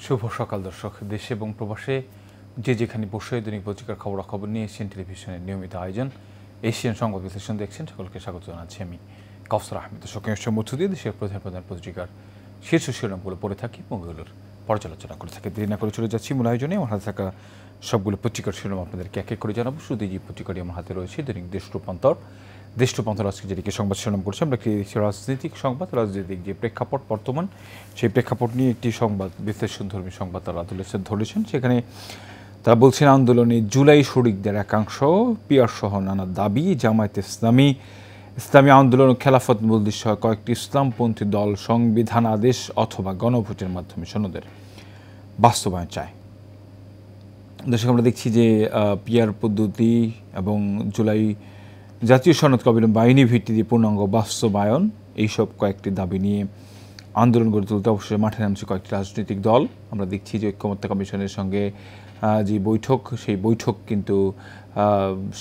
শুভ সকাল দর্শক। দেশে এবং প্রবাসে যে যেখানে বসে দৈনিক পত্রিকার খবরাখবর নিয়ে এশিয়ান টেলিভিশনের নিয়মিত আয়োজন এশিয়ান সংবাদ বিশ্লেষণ দেখছেন। সকলকে স্বাগত জানাচ্ছি আমি কাউসার আহমেদ। দর্শকের মধ্য দিয়ে দেশের প্রধান প্রধান পত্রিকার শীর্ষ শিরোনামগুলো পড়ে থাকি এবং এগুলোর পর্যালোচনা করে থাকি। দেরি না করে চলে যাচ্ছি মূল আয়োজনে। আমার হাতে থাকা সবগুলো পত্রিকার শিরোনাম আপনাদেরকে এক এক করে জানাবো। শুধু যে পত্রিকাটি আমার হাতে রয়েছে দৈনিক দেশ রূপান্তর আজকে যেটিকে সংবাদ শিরোনাম করছে, আমরা একটি রাজনৈতিক সংবাদ, রাজনৈতিক যে প্রেক্ষাপট বর্তমান সেই প্রেক্ষাপট নিয়ে একটি সংবাদ বিশ্লেষণধর্মী সংবাদ তারা ধরেছেন। সেখানে তারা বলছেন আন্দোলনে জুলাই শরিকদের একাংশ, পিয়ার সহ নানা দাবি, জামায়াতে ইসলামী আন্দোলন ও খেলাফত মজলিস সহ কয়েকটি ইসলামপন্থী দল সংবিধান আদেশ অথবা গণভোটের মাধ্যমে সনদের বাস্তবায়ন চায়। দর্শক, আমরা দেখছি যে পিয়ার পদ্ধতি এবং জুলাই জাতীয় সনদকে অবিলম্বে আইনি ভিত্তিতে পূর্ণাঙ্গ বাস্তবায়ন, এইসব কয়েকটি দাবি নিয়ে আন্দোলন গড়ে তুলতে অবশ্যই মাঠে নামছে কয়েকটি রাজনৈতিক দল। আমরা দেখছি যে ঐক্যমত্য কমিশনের সঙ্গে যে বৈঠক, সেই বৈঠক কিন্তু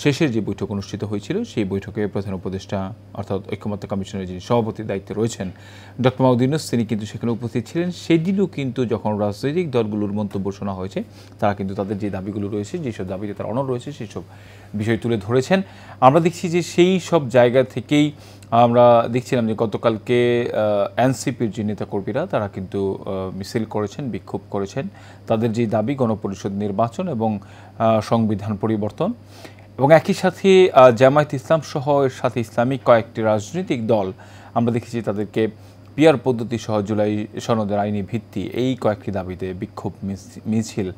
শেষের যে বৈঠক অনুষ্ঠিত হয়েছিল, সেই বৈঠকে প্রধান উপদেষ্টা অর্থাৎ ঐক্যমত্য কমিশনের যিনি সভাপতির দায়িত্বে রয়েছেন ডক্টর মাহমুদ ইউনূস, তিনি কিন্তু সেখানে উপস্থিত ছিলেন। সেদিনও কিন্তু যখন রাজনৈতিক দলগুলোর মন্তব্য শোনা হয়েছে, তারা কিন্তু তাদের যে দাবিগুলো রয়েছে, যেসব দাবিতে তারা অনড় রয়েছে, সেই সব বিষয় তুলে ধরেছেন। আমরা দেখছি যে সেই সব জায়গা থেকেই আমরা দেখছিলাম যে গতকালকে এনসিপির যে নেতাকর্মীরা তারা কিন্তু মিছিল করেছেন, বিক্ষোভ করেছেন। তাদের যে দাবি গণপরিষদ নির্বাচন এবং সংবিধান পরিবর্তন, এবং একই সাথে জামায়াত ইসলাম সহ এর সাথে ইসলামিক কয়েকটি রাজনৈতিক দল আমরা দেখেছি তাদেরকে পিয়ার পদ্ধতি সহ জুলাই সনদের আইনি ভিত্তি, এই কয়েকটি দাবিতে বিক্ষোভ মিছিল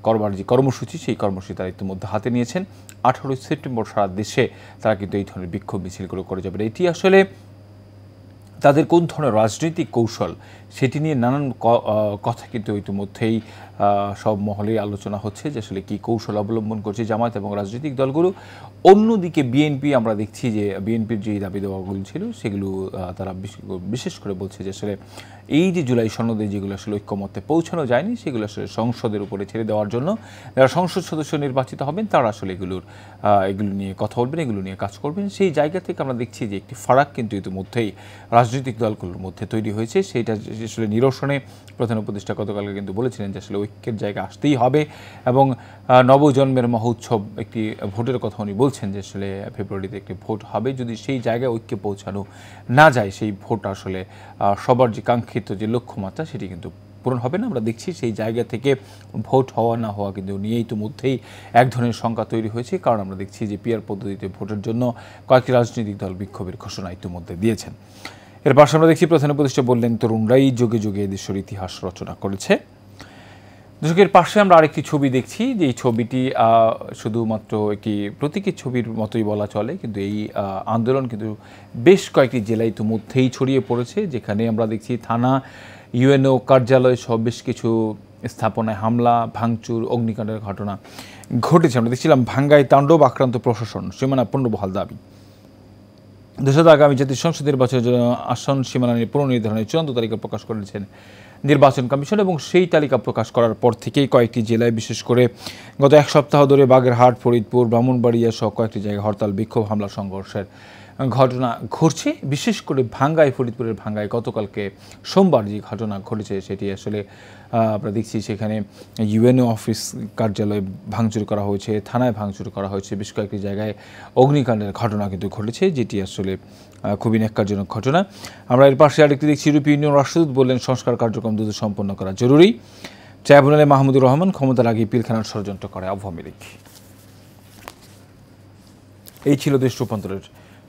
করবার যে কর্মসূচি, সেই কর্মসূচি তারা ইতিমধ্যে হাতে নিয়েছেন। 18 সেপ্টেম্বর সারা দেশে তারা কিন্তু এই ধরনের বিক্ষোভ মিছিলগুলো করে যাবে। এটি আসলে তাদের কোন ধরনের রাজনৈতিক কৌশল, সেটি নিয়ে নানান কথা কিন্তু ইতিমধ্যেই সব মহলেই আলোচনা হচ্ছে যে আসলে কী কৌশল অবলম্বন করছে জামায়াত এবং রাজনৈতিক দলগুলো। অন্যদিকে বিএনপি, আমরা দেখছি যে বিএনপির যে দাবি দেওয়াগুলো ছিল সেগুলো তারা বিশেষ করে বলছে যে আসলে এই যে জুলাই সনদে যেগুলো আসলে ঐক্যমত্যে পৌঁছানো যায়নি, সেগুলো আসলে সংসদের উপরে ছেড়ে দেওয়ার জন্য যারা সংসদ সদস্য নির্বাচিত হবেন তারা আসলে এগুলো নিয়ে কথা বলবেন, এগুলো নিয়ে কাজ করবেন। সেই জায়গা থেকে আমরা দেখছি যে একটি ফারাক কিন্তু ইতিমধ্যেই রাজনৈতিক দলগুলোর মধ্যে তৈরি হয়েছে। সেইটা আসলে নিরসনে প্রধান উপদেষ্টা গতকালকে কিন্তু বলেছিলেন যে আসলে ঐক্যের জায়গা আসতেই হবে এবং নবজন্মের মহোৎসব, একটি ভোটের কথা উনি বলছেন যে আসলে ফেব্রুয়ারিতে একটি ভোট হবে। যদি সেই জায়গায় ঐক্যে পৌঁছানো না যায়, সেই ভোট আসলে সবার যে কাঙ্ক্ষিত যে লক্ষ্যমাত্রা সেটি কিন্তু পূরণ হবে না। আমরা দেখছি সেই জায়গা থেকে ভোট হওয়া না হওয়া কিন্তু নিয়ে ইতিমধ্যেই এক ধরনের শঙ্কা তৈরি হয়েছে। কারণ আমরা দেখছি যে পিয়ার পদ্ধতিতে ভোটের জন্য কয়েকটি রাজনৈতিক দল বিক্ষোভের ঘোষণা ইতিমধ্যে দিয়েছেন। এর পাশে আমরা দেখছি প্রধান উপদেষ্টা বললেন তরুণরাই যুগে যুগে দেশের ইতিহাস রচনা করেছে। দর্শকের পাশে আমরা আরেকটি ছবি দেখছি, যে এই ছবিটি শুধুমাত্র একটি প্রতীকী ছবির মতোই বলা চলে, কিন্তু এই আন্দোলন কিন্তু বেশ কয়েকটি জেলায় ইতিমধ্যেই ছড়িয়ে পড়েছে, যেখানে আমরা দেখছি থানা, ইউএনও কার্যালয় সহ বেশ কিছু স্থাপনায় হামলা, ভাঙচুর, অগ্নিকাণ্ডের ঘটনা ঘটেছে। আমরা দেখছিলাম ভাঙ্গায় তাণ্ডব, আক্রান্ত প্রশাসন, সীমানা পুনর্বহাল দাবি। দেশে আগামী জাতীয় সংসদ নির্বাচনের জন্য আসন সীমানা পুনর্নির্ধারণের চূড়ান্ত তালিকা প্রকাশ করেছেন নির্বাচন কমিশন, এবং সেই তালিকা প্রকাশ করার পর থেকেই কয়েকটি জেলায়, বিশেষ করে গত এক সপ্তাহ ধরে বাগেরহাট, ফরিদপুর, ব্রাহ্মণবাড়িয়া সহ কয়েকটি জায়গায় হরতাল, বিক্ষোভ, হামলা, সংঘর্ষের ঘটনা ঘটছে। বিশেষ করে ভাঙ্গায়, ফরিদপুরের ভাঙ্গায় গতকালকে সোমবার যে ঘটনা ঘটেছে সেটি আসলে আমরা দেখছি সেখানে ইউএনও অফিস কার্যালয়ে ভাঙচুর করা হয়েছে, থানায় ভাঙচুর করা হয়েছে, বেশ কয়েকটি জায়গায় অগ্নিকাণ্ডের ঘটনা কিন্তু ঘটেছে, যেটি আসলে খুবই ন্যাক্কারজনক ঘটনা। আমরা এর পাশে আরেকটি দেখছি, ইউরোপীয় ইউনিয়ন রাষ্ট্রদূত বললেন সংস্কার কার্যক্রম দ্রুত সম্পন্ন করা জরুরি। ট্রাইব্যুনালে মাহমুদুর রহমান ক্ষমতার আগে পিলখানার ষড়যন্ত্র করে আওয়ামী লীগ। এই ছিল দেশ রূপান্তরের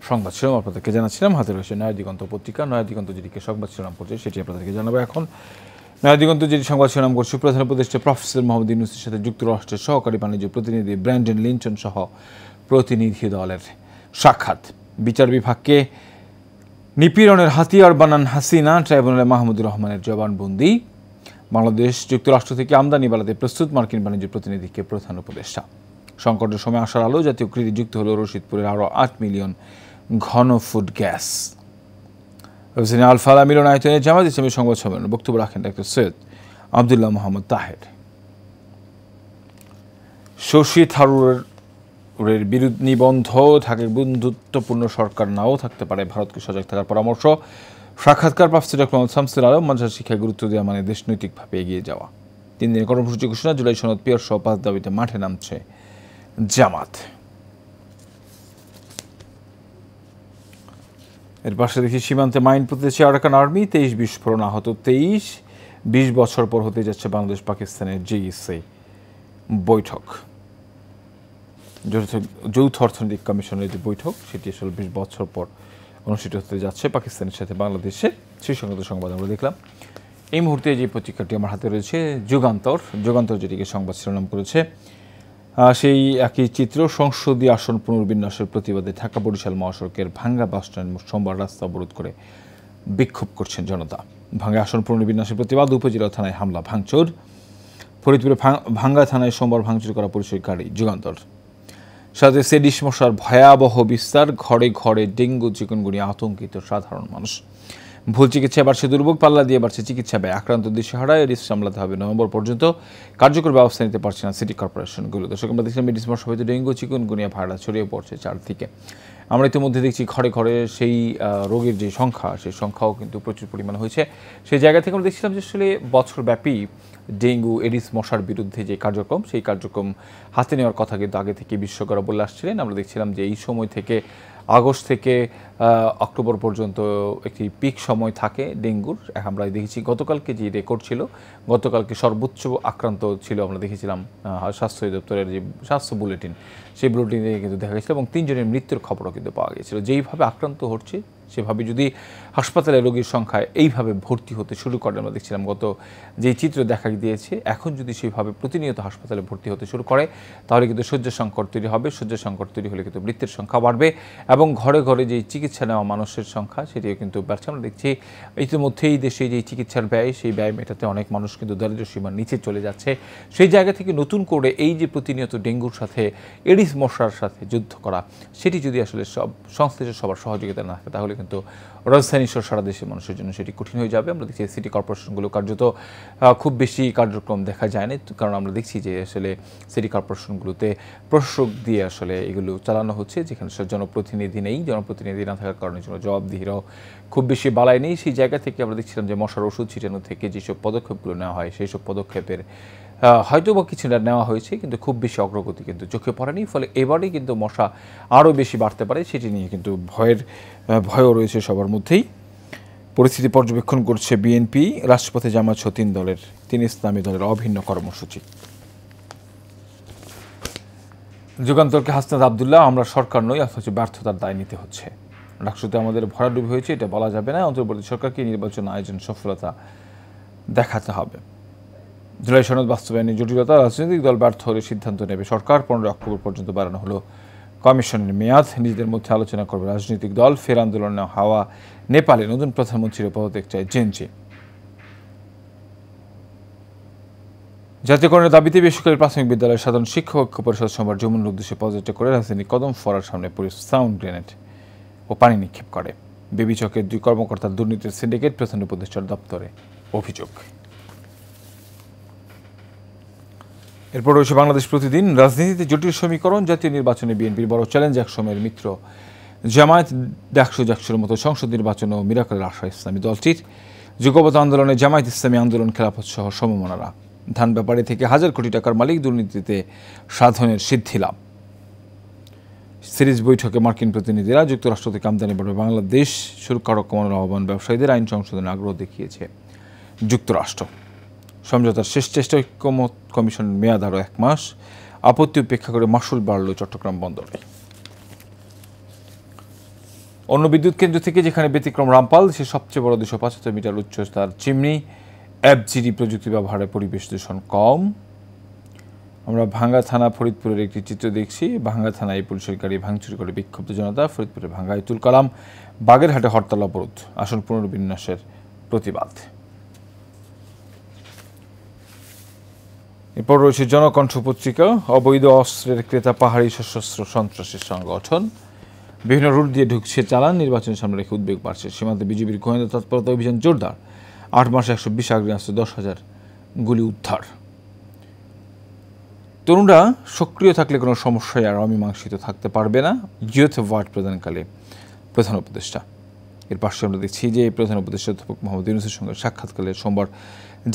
সংবাদ শিরোনাম আপনাদেরকে জানাচ্ছিলাম। হাতে রয়েছে নয়া দিগন্ত পত্রিকা। নয়া দিগন্ত যেটিকে সংবাদ শিরোনাম করছে সেটি আপনাদেরকে জানাবো এখন। নয়া দিগন্ত যেটি সংবাদ শিরোনাম করছে, প্রধান উপদেষ্টা প্রফেসর মোহাম্মদ ইউনূসের সাথে যুক্তরাষ্ট্রের সহকারী বাণিজ্য প্রতিনিধি ব্র্যান্ডন লিঞ্চন সহ প্রতিনিধি দলের সাক্ষাৎ। বিচার বিভাগকে নিপীড়নের হাতিয়ার বানান হাসিনা, ট্রাইব্যুনালে মাহমুদুর রহমানের জবানবন্দি। বাংলাদেশ যুক্তরাষ্ট্র থেকে আমদানি বাড়াতে প্রস্তুত মার্কিন বাণিজ্য প্রতিনিধিকে প্রধান উপদেষ্টা। সংকটের সময় আসার আলো, জাতীয় কৃষি যুক্ত হল রশিদপুরের আরও 8 মিলিয়ন ঘন ফুট গ্যাস। আলফালা মিলনায়তনে জামায়াত ইসলামী সংবাদ সম্মেলনে বক্তব্য রাখেন ডক্টর সৈয়দ আবদুল্লাহ মোহাম্মদ তাহের। শশী থারুরের বিরুদ্ধ নিবন্ধ, ঢাকার বন্ধুত্বপূর্ণ সরকার নাও থাকতে পারে, ভারতকে সজাগ থাকার পরামর্শ। সাক্ষাৎকার প্রফেসর ডক্টর মোহাম্মদ শামসুল আলম, মাদ্রাসা শিক্ষায় গুরুত্ব দেওয়া মানে দেশ নৈতিকভাবে এগিয়ে যাওয়া। 3 দিনের কর্মসূচি ঘোষণা, জুলাই সনদ পিয়ার সহ 5 দাবিতে মাঠে নামছে জামাত। এর পাশে দেখি সীমান্তে মাইন পুঁতেছে আরাকান আর্মি, 23 বিস্ফোরণ, আহত 23। 20 বছর পর হতে যাচ্ছে বাংলাদেশ পাকিস্তানের JEC বৈঠক, যৌথ অর্থনৈতিক কমিশনের যে বৈঠক সেটি আসলে 20 বছর পর অনুষ্ঠিত হতে যাচ্ছে পাকিস্তানের সাথে বাংলাদেশের। সেই সংক্রান্ত সংবাদ আমরা দেখলাম। এই মুহূর্তে যে পত্রিকাটি আমার হাতে রয়েছে যুগান্তর যেটিকে সংবাদ শিরোনাম করেছে, সেই একই চিত্র, সংসদীয় আসন পুনর্বিন্যাসের প্রতিবাদে ঢাকা বরিশাল মহাসড়কের ভাঙ্গা বাসস্ট্যান্ড সোমবার রাস্তা অবরোধ করে বিক্ষোভ করছেন জনতা। ভাঙ্গা আসন পুনর্বিন্যাসের প্রতিবাদ, উপজেলা থানায় হামলা ভাঙচুর। ফরিদপুরে ভাঙ্গা থানায় সোমবার ভাঙচুর করা পরিচয়কারী। যুগান্তর সাথে সেডিস মশার ভয়াবহ বিস্তার, ঘরে ঘরে ডেঙ্গু চিকুনগুনিয়া, আতঙ্কিত সাধারণ মানুষ। ভুল চিকিৎসায় বাড়ছে দুর্ভোগ, পাল্লা দিয়ে বাড়ছে চিকিৎসা ব্যয়, আক্রান্ত দিশেহারা। এডিস সামলাতে হবে নভেম্বর পর্যন্ত, কার্যকর ব্যবস্থা নিতে পারছে না সিটি কর্পোরেশনগুলো। দর্শক, আমরা দেখছিলাম এডিস মশা হয়তো ডেঙ্গু চিকুনগুনিয়া ভাইরাস ছড়িয়ে পড়ছে চারদিকে। আমরা ইতিমধ্যে দেখছি ঘরে ঘরে সেই রোগীর যে সংখ্যা, সেই সংখ্যাও কিন্তু প্রচুর পরিমাণ হয়েছে। সেই জায়গা থেকে আমরা দেখছিলাম যে আসলে বছরব্যাপী ডেঙ্গু এডিস মশার বিরুদ্ধে যে কার্যক্রম, সেই কার্যক্রম হাতে নেওয়ার কথা কিন্তু আগে থেকে বিশেষজ্ঞরা বলে আসছিলেন। আমরা দেখছিলাম যে এই সময় থেকে আগস্ট থেকে অক্টোবর পর্যন্ত একটি পিক সময় থাকে ডেঙ্গুর। আমরা দেখেছি গতকালকে যে রেকর্ড ছিল, গতকালকে সর্বোচ্চ আক্রান্ত ছিল আমরা দেখেছিলাম স্বাস্থ্য অধিদপ্তরের যে স্বাস্থ্য বুলেটিন, সেই বুলেটিনে কিন্তু দেখা গেছিল এবং 3 জনের মৃত্যুর খবরও কিন্তু পাওয়া গিয়েছিল। যেইভাবে আক্রান্ত হচ্ছে সেভাবে যদি হাসপাতালে রোগীর সংখ্যায় এইভাবে ভর্তি হতে শুরু করে, আমরা দেখছিলাম গত যেই চিত্র দেখা দিয়েছে, এখন যদি সেইভাবে প্রতিনিয়ত হাসপাতালে ভর্তি হতে শুরু করে তাহলে কিন্তু শয্যা সংকট তৈরি হবে। শয্যা সংকট তৈরি হলে কিন্তু মৃত্যুর সংখ্যা বাড়বে এবং ঘরে ঘরে যে চিকিৎসা নেওয়া মানুষের সংখ্যা সেটিও কিন্তু বাড়ছে। আমরা দেখছি ইতিমধ্যেই দেশে যে চিকিৎসার ব্যয়, সেই ব্যয় মেটাতে অনেক মানুষ কিন্তু দারিদ্র্য সীমার নিচে চলে যাচ্ছে। সেই জায়গা থেকে নতুন করে এই যে প্রতিনিয়ত ডেঙ্গুর সাথে এডিস মশার সাথে যুদ্ধ করা, সেটি যদি আসলে সব সংশ্লিষ্ট সবার সহযোগিতা না থাকে তাহলে কিন্তু রাজধানী সহ সারা দেশের মানুষের জন্য সেটি কঠিন হয়ে যাবে। আমরা দেখছি সিটি কর্পোরেশনগুলো কার্যত খুব বেশি কার্যক্রম দেখা যায় না, কারণ আমরা দেখছি যে আসলে সিটি কর্পোরেশনগুলোতে প্রশাসক দিয়ে আসলে এগুলো চালানো হচ্ছে, যেখানে জনপ্রতিনিধি নেই। জনপ্রতিনিধি না থাকার কারণে জন্য জবাবদিহিরাও খুব বেশি বালাই নেই। সেই জায়গা থেকে আমরা দেখছিলাম যে মশার ওষুধ ছিটানো থেকে যেসব পদক্ষেপগুলো নেওয়া হয়, সেই সব পদক্ষেপের হয়তো বা কিছুটা নেওয়া হয়েছে, কিন্তু খুব বেশি অগ্রগতি কিন্তু চোখে পড়েনি। ফলে এবারে কিন্তু মশা আরও বেশি বাড়তে পারে, সেটি নিয়ে কিন্তু ভয়ও রয়েছে সবার মধ্যেই। পরিস্থিতি পর্যবেক্ষণ করছে বিএনপি, রাষ্ট্রপতি জামাত সহ 3 ইসলামী দলের অভিন্ন কর্মসূচি। যুগান্তরকে হাসনাত আবদুল্লাহ, আমরা সরকার নই অথচ ব্যর্থতার দায় নিতে হচ্ছে। রাষ্ট্রতে আমাদের ভরাডুবি হয়েছে, এটা বলা যাবে না। অন্তর্বর্তী সরকারকে নির্বাচন আয়োজন সফলতা দেখাতে হবে। জুলাই সনদ বাস্তবায়নের জটিলতা, রাজনৈতিক দল ব্যর্থ হলে সিদ্ধান্ত নেবে সরকার। 15 অক্টোবর পর্যন্ত বাড়ানো হলো কমিশনের মেয়াদ, নিজেদের মধ্যে আলোচনা করবে রাজনৈতিক দল। ফের আন্দোলনে হাওয়া নেপালে, নতুন প্রধানমন্ত্রীর পদত্যাগ চায় জেনজি। জাতীয়করণের দাবিতে বেসরকারি প্রাথমিক বিদ্যালয়ের সাধারণ শিক্ষক ঐক্য পরিষদ সোমবার যমুনার উদ্দেশ্যে পদযাত্রা করে রাজধানী কদম ফোয়ারার সামনে পুলিশ সাউন্ড গ্রেনেড ও পানি নিক্ষেপ করে। বেবি চকের 2 কর্মকর্তার দুর্নীতির সিন্ডিকেট, প্রধান উপদেষ্টার দপ্তরে অভিযোগ। এরপর রয়েছে বাংলাদেশ প্রতিদিন, রাজনীতিতে জটিল সমীকরণ, জাতীয় নির্বাচনে বিএনপির বড় চ্যালেঞ্জ, একসময়ের মিত্র জামায়াত, ডাকসুর মতো সংসদ নির্বাচন ও মিরাকলের আশা ইসলামী দলটির। যুগপৎ আন্দোলনে জামায়াত ইসলামী আন্দোলন, খেলাফত সহ সমমনারা। ধান ব্যাপারে থেকে হাজার কোটি টাকার মালিক, দুর্নীতিতে সাধনের সিদ্ধি লাভ। সিরিজ বৈঠকে মার্কিন প্রতিনিধিরা যুক্তরাষ্ট্র থেকে আমদানি বাড়বে বাংলাদেশ, শুল্ক কমানোর আহ্বান, ব্যবসায়ীদের আইন সংশোধনের আগ্রহ দেখিয়েছে যুক্তরাষ্ট্র। সমঝোতার শেষ চেষ্টা, ঐক্যমত কমিশনের মেয়াদ আরও 1 মাস। আপত্তি উপেক্ষা করে মাসুল বাড়ল চট্টগ্রাম বন্দরে। অন্য বিদ্যুৎ কেন্দ্র থেকে যেখানে ব্যতিক্রম রামপাল, সে সবচেয়ে বড় 275 মিটার উচ্চতার চিমনি। FGD প্রযুক্তি ব্যবহারে পরিবেশ দূষণ কম। আমরা ভাঙ্গা থানা ফরিদপুরের একটি চিত্র দেখছি। ভাঙ্গা থানায় পুলিশের গাড়ি ভাঙচুর করে বিক্ষুব্ধ জনতা। ফরিদপুরে ভাঙ্গা ইতুল কালাম, বাগেরহাটে হরতাল অবরোধ, আসন পুনর্বিন্যাসের প্রতিবাদ। এরপর রয়েছে জনকণ্ঠ পত্রিকা, অবৈধ অস্ত্রের ক্রেতা পাহাড়ি সশস্ত্র সন্ত্রাসী সংগঠন, বিভিন্ন রুট দিয়ে ঢুকছে চালান, নির্বাচনের সামনে রেখে উদ্বেগ বাড়ছে। সীমান্তে বিজিবির গোয়েন্দা তৎপরতা অভিযান জোরদার, 8 মাসে 120 আগ্নেয়াস্ত্র, 10,000 গুলি উদ্ধার। তরুণরা সক্রিয় থাকলে কোনো সমস্যায় আর অমীমাংসিত থাকতে পারবে না, ইয়ুথ অ্যাওয়ার্ড প্রদানকালে প্রধান উপদেষ্টা। এর পাশে আমরা দেখছি যে প্রধান উপদেষ্টা অধ্যাপক মোহাম্মদ ইউনূসের সঙ্গে সাক্ষাৎকালে সোমবার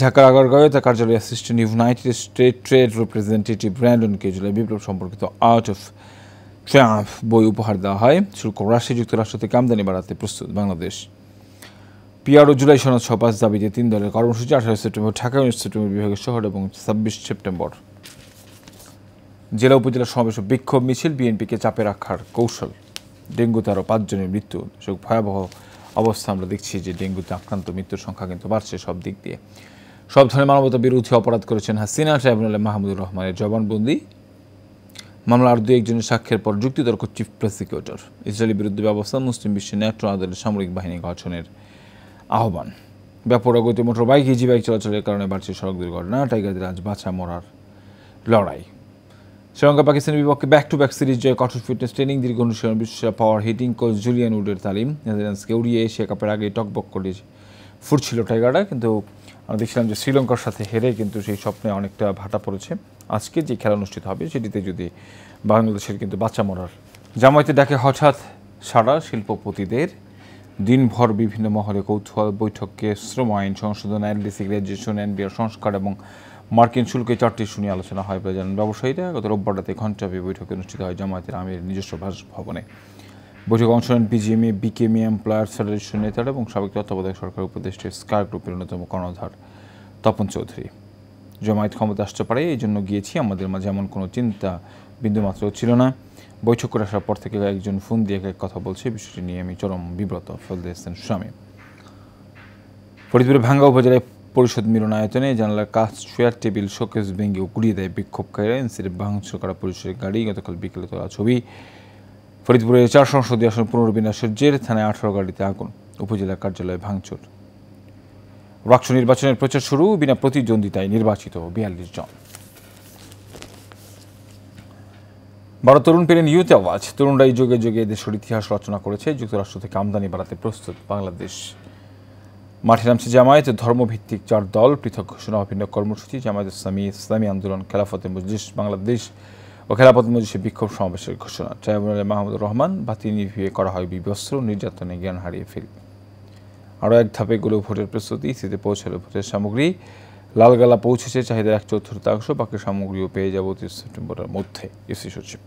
ঢাকার আগারগাঁওয়ে তার কার্যালয়ে assistant United State trade representative Brandon কেজুলাই বিপ্লব সম্পর্কিত আর্ট অফ ট্রায়াম্ফ বই উপহার দেওয়া হয়। শুল্ক হ্রাসে যুক্তরাষ্ট্র থেকে আমদানি বাড়াতে প্রস্তুত বাংলাদেশ। পিআরও জুলাই সনদ সহ 5 দাবিতে 3 দলের কর্মসূচি 18 সেপ্টেম্বর ঢাকা, 19 সেপ্টেম্বর বিভাগের শহর এবং 26 সেপ্টেম্বর জেলা উপজেলা সমাবেশ ও বিক্ষোভ মিছিল। বিএনপিকে চাপে রাখার কৌশল। ডেঙ্গুতে আরও 5 জনের মৃত্যু। ভয়াবহ অবস্থা আমরা দেখছি যে ডেঙ্গুতে আক্রান্ত মৃত্যুর সংখ্যা কিন্তু বাড়ছে সব দিক দিয়ে। সব ধরনের মানবতা বিরোধী অপরাধ করেছেন হাসিনা। ট্রাইব্যুনালে মাহমুদুর রহমানের জবানবন্দি। মামলা আর 2-1 সাক্ষ্যের পর যুক্তিতর্ক চিফ প্রসিকিউটর। ইসরায়েলের বিরুদ্ধে ব্যবস্থা, মুসলিম বিশ্বে ন্যাটো আদালতের সামরিক বাহিনী গঠনের আহ্বান। ব্যাপক গতি মোটর বাইক, ইজি বাইক চলাচলের কারণে বাড়ছে সড়ক দুর্ঘটনা। টাইগারদের আজ বাঁচা মরার লড়াই। শ্রীলঙ্কা পাকিস্তানের বিপক্ষে ব্যাক টু ব্যাক সিরিজ জয়, কঠোর ফিটনেস ট্রেনিং, দীর্ঘ অনুশীলন, বিশ্বসেরা পাওয়ার হিটিং কোচ জুলিয়ান উডের তালিম। নেদারল্যান্ডসকে উড়িয়ে এশিয়া কাপের আগে টকবক করে ফুটছিল টাইগাররা, কিন্তু আমরা দেখছিলাম যে শ্রীলঙ্কার সাথে হেরে কিন্তু সেই স্বপ্নে অনেকটা ভাটা পড়েছে। আজকে যে খেলা অনুষ্ঠিত হবে সেটিতে যদি বাংলাদেশের কিন্তু বাচ্চা মরার জামায়াতে ডাকে হঠাৎ সারা শিল্পপতিদের। দিনভর বিভিন্ন মহলে কৌতূহল। বৈঠকে শ্রম আইন সংশোধন, এলডিসি গ্র্যাজুয়েশন, এনবিআর সংস্কার এবং মার্কিন শুল্কে 4টি শুনিয়ে আলোচনা হয় বলে জানান ব্যবসায়ীরা। গত রোববার রাতে ঘণ্টাব্যাপী বৈঠক অনুষ্ঠিত হয় জামায়াতের আমিরের নিজস্ব বাসভবনে। বৈঠকে অংশ নেন বিজিএমএ, বিকেএমএ, এমপ্লয়ার্স ফেডারেশন নেতারা এবং সাবেক তত্ত্বাবধায়ক সরকার উপদেষ্টা স্কার গ্রুপের অন্যতম কর্ণধার তপন চৌধুরী। জামায়াত ক্ষমতা আসতে পারে, এই জন্য গিয়েছি, আমাদের মাঝে এমন কোনো চিন্তা বিন্দুমাত্র ছিল না। বৈঠক করে আসার পর থেকে একজন ফোন দিয়ে এক কথা বলছে, বিষয়টি নিয়ে আমি চরম বিব্রত। ফজলে হোসেন স্বামী। ফরিদপুরের ভাঙ্গা উপজেলায় পরিষদ মিলনায়তনে জানালার কাচ, চেয়ার টেবিল, শোকেস ভেঙে গুড়িয়ে দেয় বিক্ষোভকারীরা। এনসির ভাঙচুর করা পরিষদের গাড়ি। গতকাল বিকেলে তোলা ছবি। ফরিদপুরের 4 সংসদীয় আসন পুনর্বিন্যাসের জের, থানায় 18 গাড়িতে আগুন। উপজেলা কার্যালয়ে ভাঙচুর। রাষ্ট্র নির্বাচনের প্রচার শুরু। বিনা প্রতিদ্বন্দ্বিতায় নির্বাচিত 42 জন। 12 তরুণ পেলেন ইউথ অ্যাওয়ার্ড। তরুণরাই যোগে যোগে দেশের ইতিহাস রচনা করেছে। যুক্তরাষ্ট্র থেকে আমদানি বাড়াতে প্রস্তুত বাংলাদেশ। মাঠে নামছে জামায়াত, ধর্মভিত্তিক 4 দল, পৃথক ঘোষণা, অভিন্ন কর্মসূচি। জামায়াত ইসলামী, ইসলামী আন্দোলন, খেলাফতে মজলিস বাংলাদেশ ও খেলাফত মজলিসের বিক্ষোভ সমাবেশের ঘোষণা। ট্রাইব্যুনালে মাহমুদুর রহমান, বাতি নিভিয়ে করা হয় বিবস্ত্র, নির্যাতনে জ্ঞান হারিয়ে ফেলি। আরও এক ধাপে গুলো ভোটের প্রস্তুতি। স্থিতিতে পৌঁছালো ভোটের সামগ্রী। লালগালা পৌঁছেছে চাহিদার 1/4, বাকি সামগ্রীও পেয়ে যাব 30 সেপ্টেম্বরের মধ্যে। ইসি সচিব।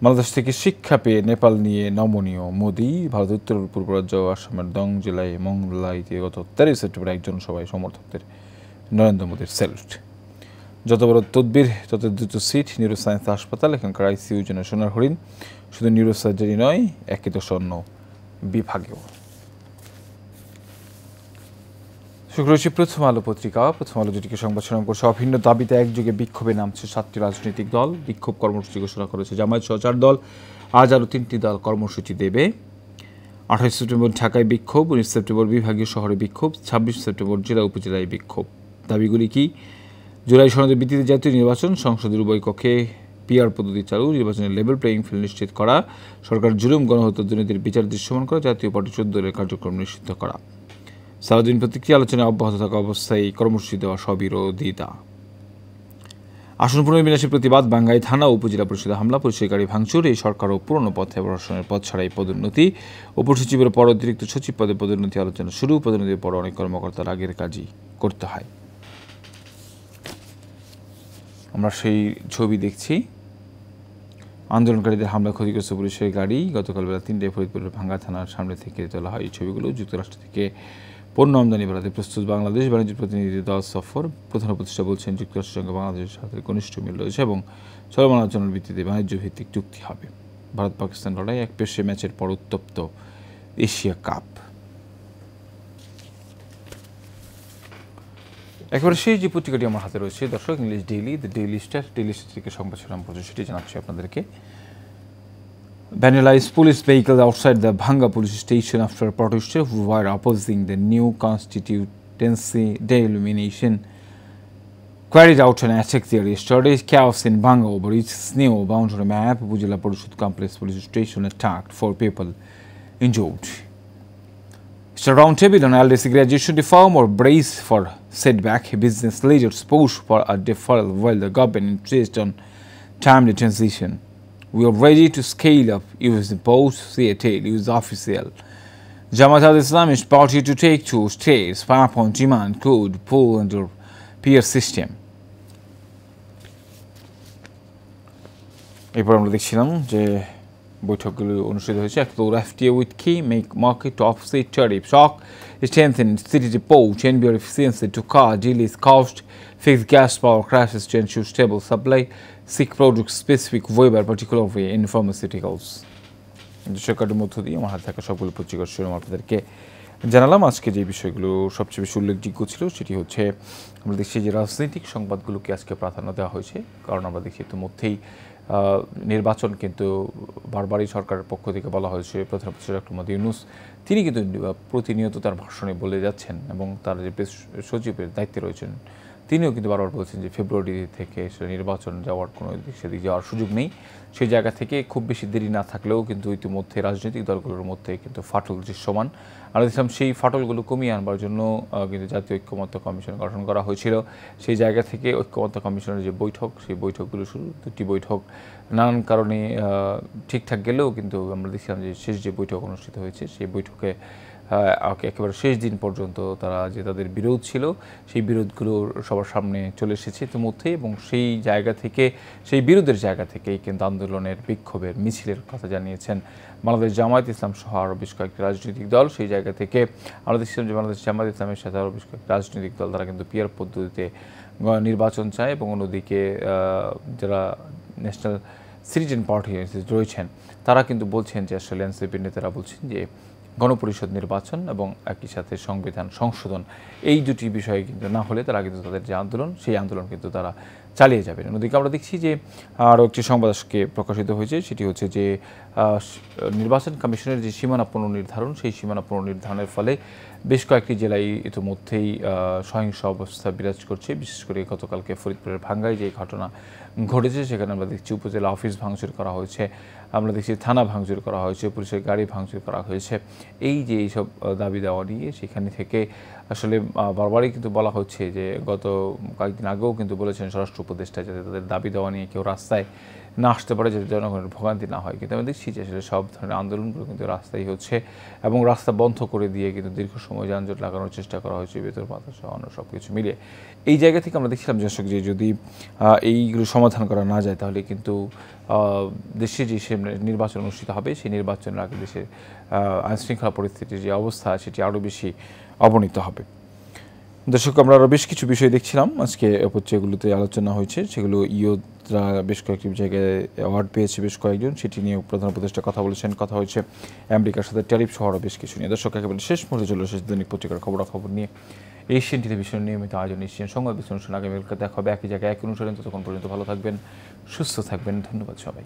বাংলাদেশ থেকে শিক্ষা পেয়ে নেপাল নিয়ে নমনীয় মোদি। ভারত উত্তর পূর্ব রাজ্য আসামের দং জেলায় মংলাইতে গত 13 সেপ্টেম্বর এক জনসভায় সমর্থকদের নরেন্দ্র মোদীর স্যালুট। যত বড় তদবির তত দ্রুত সিট। নিউরোসায়েন্স হাসপাতাল, এখানকার আইসিইউ যেন সোনার হরিণ। শুধু নিউরোসার্জারি নয়, একাদশ অন্য বিভাগেও। শুক্রবার প্রথম আলো পত্রিকা। প্রথম আলো যেটিকে সংবাদ শিরোনাম করছে, অভিন্ন দাবিতে একযোগে বিক্ষোভে নামছে 7টি রাজনৈতিক দল। বিক্ষোভ কর্মসূচি ঘোষণা করেছে জামায়াত সহ 4 দল। আজ আরও 3টি দল কর্মসূচি দেবে। 28 সেপ্টেম্বর ঢাকায় বিক্ষোভ, 19 সেপ্টেম্বর বিভাগীয় শহরে বিক্ষোভ, 26 সেপ্টেম্বর জেলা উপজেলায় বিক্ষোভ। দাবিগুলি কি? জুলাই সনদের ভিত্তিতে জাতীয় নির্বাচন, সংসদের উভয় কক্ষে পিআর পদ্ধতি চালু, নির্বাচনের লেভেল প্লেয়িং ফিল্ড নিশ্চিত করা, সরকার জুলুম গণহত্যা দুর্নীতির বিচার দৃশ্যমান করা, জাতীয় পার্টি 14 দলের কার্যক্রম নিষিদ্ধ করা। সারাদিন প্রতিক্রিয়া আলোচনায় অব্যাহত থাকা অবস্থায় কর্মসূচি দেওয়া স্ববিরোধিতা। আসন পুনর্বিন্যাসের প্রতিবাদ। বাঙ্গাই থানা ও উপজেলা পরিষদে হামলা, পরিষদের গাড়ি ভাঙচুর। এই সরকার ও পুরনো পথে প্রশাসনের পদ ছাড়াই পদোন্নতি। উপসচিবের পর অতিরিক্ত সচিব পদে পদোন্নতি আলোচনা শুরু। পদোন্নতির পর অনেক কর্মকর্তার আগের কাজই করতে হয়। আমরা সেই ছবি দেখছি। আন্দোলনকারীদের হামলা, ক্ষতিগ্রস্ত পুলিশের গাড়ি। গতকাল বেলা 3টায় ফরিদপুরের ভাঙ্গা থানার সামনে থেকে তোলা হয় এই ছবিগুলো। যুক্তরাষ্ট্র থেকে পণ্য আমদানি বাড়াতে প্রস্তুত বাংলাদেশ। বাণিজ্য প্রতিনিধি দল সফর। প্রধান উপদেষ্টা বলছেন, যুক্তরাষ্ট্রের সঙ্গে বাংলাদেশের সাথে ঘনিষ্ঠ মিল রয়েছে এবং চলমান আলোচনার ভিত্তিতে বাণিজ্য ভিত্তিক চুক্তি হবে। ভারত পাকিস্তান লড়াই, এক পেশে ম্যাচের পর উত্তপ্ত এশিয়া কাপ। একেবারে সেই যে পত্রিকাটি আমার হাতে রয়েছে দর্শক, English daily, the daily star. Daily star থেকে সংবাদ শিরোনাম পড়ছে, সেটি জানাচ্ছি আপনাদেরকে। Vandalized police vehicles outside the Bhanga police station after protesters who were opposing the new constituency delineation carried out an attack there yesterday. Chaos in Bhanga over its new boundary map. Upazila Parishad Complex police station attacked, 4 people injured. It's a roundtable on LDC graduation reform or brace for setback. Business leaders push for a deferral while the government insists on timely transition. We are ready to scale up, use post Seattle, use official. Jamaat al-Islam is party to take to states 5-point demand could fall under peer system. এরপর আমরা দেখছিলাম যে বৈঠকগুলো অনুষ্ঠিত হয়েছে explore FTA with key make market to offset tariff shock strengthen city depot NBR efficiency to car delays cost fix gas power crisis to ensure stable supply seek product specific waiver particularly in pharmaceuticals. সরকারের মধ্য দিয়ে আমার হাতে থাকা সবগুলো পত্রিকার শিরোনাম আপনাদেরকে জানালাম। আজকে যে বিষয়গুলো সবচেয়ে বেশি উল্লেখযোগ্য ছিল সেটি হচ্ছে আমরা দেখছি যে রাজনৈতিক সংবাদগুলোকে আজকে প্রাধান্য দেওয়া হয়েছে, কারণ আমরা দেখছি ইতিমধ্যেই নির্বাচন কিন্তু বারবারই সরকারের পক্ষ থেকে বলা হয়েছে। প্রধানমন্ত্রী ডক্টর মোহাম্মদ ইউনূস তিনি কিন্তু প্রতিনিয়ত তার ভাষণে বলে যাচ্ছেন এবং তার যে সচিবের দায়িত্বে রয়েছেন তিনিও কিন্তু বারবার বলছেন যে ফেব্রুয়ারি থেকে নির্বাচন যাওয়ার কোনো সেদিক যাওয়ার সুযোগ নেই। সেই জায়গা থেকে খুব বেশি দেরি না থাকলেও কিন্তু ইতিমধ্যে রাজনৈতিক দলগুলোর মধ্যে কিন্তু ফাটল দৃশ্যমান। আমরা দেখলাম সেই ফাটলগুলো কমিয়ে আনবার জন্য কিন্তু জাতীয় ঐক্যমত্য কমিশন গঠন করা হয়েছিল। সেই জায়গা থেকে ঐক্যমত্য কমিশনের যে বৈঠক, সেই বৈঠকগুলো শুরু দুটি বৈঠক নানান কারণে ঠিকঠাক গেলেও কিন্তু আমরা দেখছিলাম যে শেষ যে বৈঠক অনুষ্ঠিত হয়েছে সেই বৈঠকে একেবারে শেষ দিন পর্যন্ত তারা যে তাদের বিরোধ ছিল সেই বিরোধগুলো সবার সামনে চলে এসেছে ইতিমধ্যে, এবং সেই জায়গা থেকে সেই বিরোধের জায়গা থেকেই কিন্তু আন্দোলনের বিক্ষোভের মিছিলের কথা জানিয়েছেন বাংলাদেশ জামায়াত ইসলাম সহ আরও বেশ কয়েকটি রাজনৈতিক দল। সেই জায়গা থেকে আমরা দেখছিলাম যে বাংলাদেশ জামায়াত ইসলামের সাথে আরও বেশ কয়েকটি রাজনৈতিক দল তারা কিন্তু পিয়ার পদ্ধতিতে নির্বাচন চায়, এবং অন্যদিকে যারা ন্যাশনাল সিটিজেন পার্টি রয়েছেন তারা কিন্তু বলছেন যে আসলে এনসিপির নেতারা বলছেন যে গণপরিষদ নির্বাচন এবং একই সাথে সংবিধান সংশোধন এই দুটি বিষয়ে কিন্তু না হলে তারা কিন্তু তাদের যে আন্দোলন সেই আন্দোলন কিন্তু তারা চালিয়ে যাবেন। অন্যদিকে আমরা দেখছি যে আরও একটি সংবাদ আজকে প্রকাশিত হয়েছে, সেটি হচ্ছে যে নির্বাচন কমিশনের যে সীমানা পুনর্নির্ধারণ সেই সীমানা পুনর্নির্ধারণের ফলে বেশ কয়েকটি জেলায় ইতিমধ্যেই সহিংস অবস্থা বিরাজ করছে। বিশেষ করে গতকালকে ফরিদপুরের ভাঙ্গায় যে ঘটনা ঘটেছে সেখানে আমরা দেখছি উপজেলা অফিস ভাঙচুর করা হয়েছে, আমরা দেখছি থানা ভাঙচুর করা হয়েছে, পুলিশের গাড়ি ভাঙচুর করা হয়েছে। এই যে এইসব দাবি দেওয়া নিয়ে সেখানে থেকে আসলে বারবারই কিন্তু বলা হচ্ছে যে গত কয়েকদিন আগেও কিন্তু বলেছেন স্বরাষ্ট্র উপদেষ্টা যাতে তাদের দাবি দেওয়া নিয়ে কেউ রাস্তায় না আসতে পারে, যাতে জনগণের ভোগান্তি না হয়। কিন্তু আমি দেখছি যে আসলে সব ধরনের আন্দোলনগুলো কিন্তু রাস্তায় হচ্ছে এবং রাস্তা বন্ধ করে দিয়ে কিন্তু দীর্ঘ সময় যানজট লাগানোর চেষ্টা করা হয়েছে বেতন পাতা সহ অন্য সব কিছু মিলিয়ে। এই জায়গা থেকে আমরা দেখছিলাম দর্শক যে যদি এইগুলো সমাধান করা না যায় তাহলে কিন্তু দেশে যে নির্বাচন অনুষ্ঠিত হবে সেই নির্বাচনের আগে দেশের আইনশৃঙ্খলা পরিস্থিতির যে অবস্থা সেটি আরও বেশি অবনীত হবে। দর্শক আমরা আরও বেশ কিছু বিষয় দেখছিলাম আজকে যেগুলোতে আলোচনা হয়েছে, সেগুলো ইয়োদরা বেশ কয়েকটি জায়গায় অ্যাওয়ার্ড পেয়েছে বেশ কয়েকজন, সেটি নিয়ে প্রধান উপদেষ্টা কথা বলেছেন। কথা হয়েছে আমেরিকার সাথে ট্যারিফ সহ আরও বেশ কিছু নিয়ে। দর্শক একেবারে শেষ মুহূর্তে চলে এসেছে দৈনিক পত্রিকার খবরাখবর নিয়ে এশিয়ান টেলিভিশনের নিয়মিত আয়োজন এশিয়ান সংবাদ বিশ্লেষণ আগামীকাল দেখা হবে একই জায়গায় একই অনুসরণ। ততক্ষণ পর্যন্ত ভালো থাকবেন, সুস্থ থাকবেন। ধন্যবাদ সবাই।